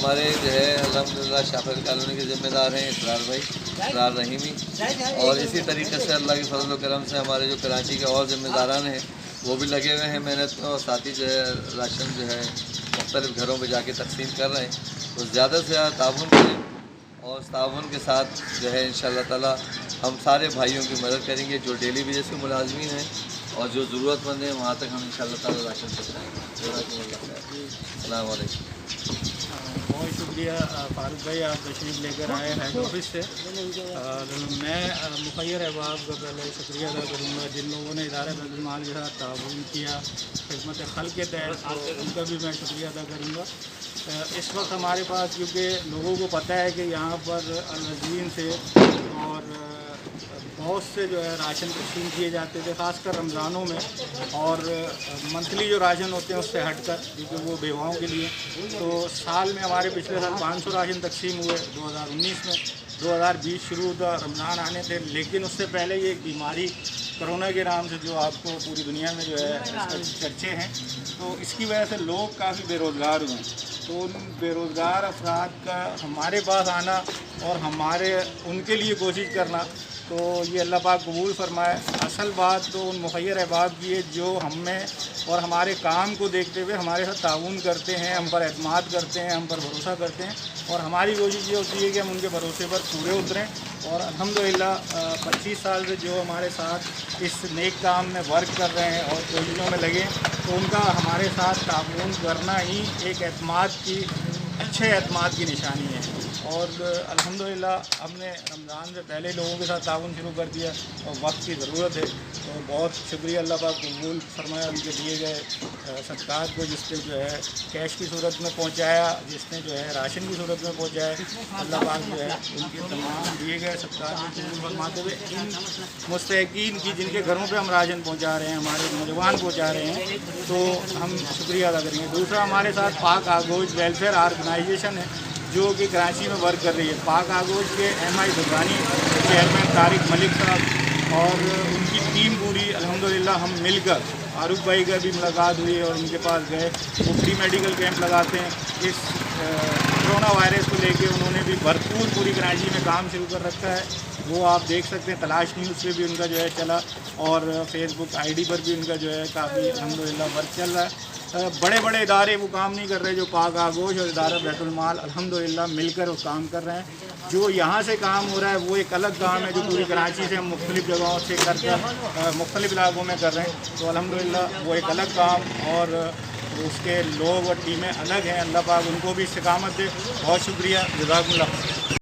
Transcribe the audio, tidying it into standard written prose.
ہمارے جو ہے الحمدللہ شافعی کالونی کے ذمہ دار ہیں اسرار بھائی، اسرار رحیمی، اور اسی طریقے سے اللہ کے فضل و کرم سے ہمارے جو کراچی کے اور ذمہ داران ہیں وہ بھی لگے ہوئے ہیں محنت میں، اور ساتھ ہی جو ہے راشن جو ہے مختلف گھروں پہ جا کے تقسیم کر رہے ہیں۔ تو زیادہ سے زیادہ تعاون کریں، اور اس تعاون کے ساتھ جو ہے انشاءاللہ تعالی ہم سارے بھائیوں کی مدد کریں گے جو ڈیلی بیسس کے ملازمین ہیں، اور جو ضرورت مند ہیں وہاں تک ہم انشاءاللہ تعالی راشن پہنچائیں گے۔ جزاکم اللہ خیر۔ السلام علیکم۔ بہت شکریہ فاروق بھائی، آپ تشریف لے کر آئے ہیڈ آفس سے۔ میں مخیر احباب کا پہلے شکریہ ادا کروں گا جن لوگوں نے ادارہ بیت المال کے ساتھ تعاون کیا خدمت خلق کے تحت، تو ان کا بھی میں شکریہ ادا کروں گا۔ اس وقت ہمارے پاس کیونکہ لوگوں کو پتہ ہے کہ یہاں پر العزین سے اور بہت سے جو ہے راشن تقسیم کیے جاتے تھے، خاص کر رمضانوں میں، اور منتھلی جو راشن ہوتے ہیں اس سے ہٹ کر، کیونکہ وہ بیواؤں کے لیے، تو سال میں ہمارے پچھلے سال 500 راشن تقسیم ہوئے 2019 میں۔ 2020 شروع ہوا، رمضان آنے تھے، لیکن اس سے پہلے یہ ایک بیماری کرونا کے نام سے جو آپ کو پوری دنیا میں جو ہے اس کے چرچے ہیں، تو اس کی وجہ سے لوگ کافی بے روزگار ہوئے ہیں۔ تو ان بے روزگار افراد کا ہمارے پاس آنا اور ہمارے ان کے لیے کوشش کرنا، تو یہ اللہ پاک قبول فرمائے۔ اصل بات تو ان مخیر احباب کی ہے جو ہم میں اور ہمارے کام کو دیکھتے ہوئے ہمارے ساتھ تعاون کرتے ہیں، ہم پر اعتماد کرتے ہیں، ہم پر بھروسہ کرتے ہیں، اور ہماری کوشش یہ ہوتی ہے کہ ہم ان کے بھروسے پر پورے اتریں۔ اور الحمدللہ 25 سال سے جو ہمارے ساتھ اس نیک کام میں ورک کر رہے ہیں اور کوششوں میں لگے، تو ان کا ہمارے ساتھ تعاون کرنا ہی ایک اچھے اعتماد کی نشانی ہے۔ اور الحمدللہ ہم نے رمضان سے پہلے لوگوں کے ساتھ تعاون شروع کر دیا، اور وقت کی ضرورت ہے، تو بہت شکریہ اللہ پاک قبول فرمایا ان کے دیے گئے صدقات کو، جس نے جو ہے کیش کی صورت میں پہنچایا، جس نے جو ہے راشن کی صورت میں پہنچایا۔ اللہ پاک جو ہے ان کے تمام دیے گئے صدقات کو قبول فرماتے ہوئے ان مستحقین کی جن کے گھروں پہ ہم راشن پہنچا رہے ہیں، ہمارے نوجوان پہنچا رہے ہیں، تو ہم شکریہ ادا کریں گے۔ دوسرا ہمارے ساتھ پاک آگوش ویلفیئر آرگنائزیشن ہے جو کہ کراچی میں ورک کر رہی ہے۔ پاک آگوش کے ایم آئی دورانی چیئرمین طارق ملک صاحب اور ان کی ٹیم پوری، الحمدللہ ہم مل کر، فاروق بھائی کا بھی ملاقات ہوئی اور ان کے پاس گئے۔ وہ فری میڈیکل کیمپ لگاتے ہیں، اس کرونا وائرس کو لے کے انہوں نے بھی بھرپور پوری کراچی میں کام شروع کر رکھا ہے۔ وہ آپ دیکھ سکتے ہیں، تلاش نیوز پہ بھی ان کا جو ہے چلا، اور فیس بک آئی ڈی پر بھی ان کا جو ہے کافی الحمدللہ ورک چل رہا ہے۔ بڑے بڑے ادارے وہ کام نہیں کر رہے جو پاک آگوش اور ادارہ بیت المال الحمدللہ مل کر وہ کام کر رہے ہیں۔ جو یہاں سے کام ہو رہا ہے وہ ایک الگ کام ہے جو پوری کراچی سے ہم مختلف جگہوں سے کر کر مختلف علاقوں میں کر رہے ہیں، تو الحمدللہ وہ ایک الگ کام، اور اس کے لوگ اور ٹیمیں الگ ہیں۔ اللہ پاک ان کو بھی استقامت دے۔ بہت شکریہ، جزاک اللہ۔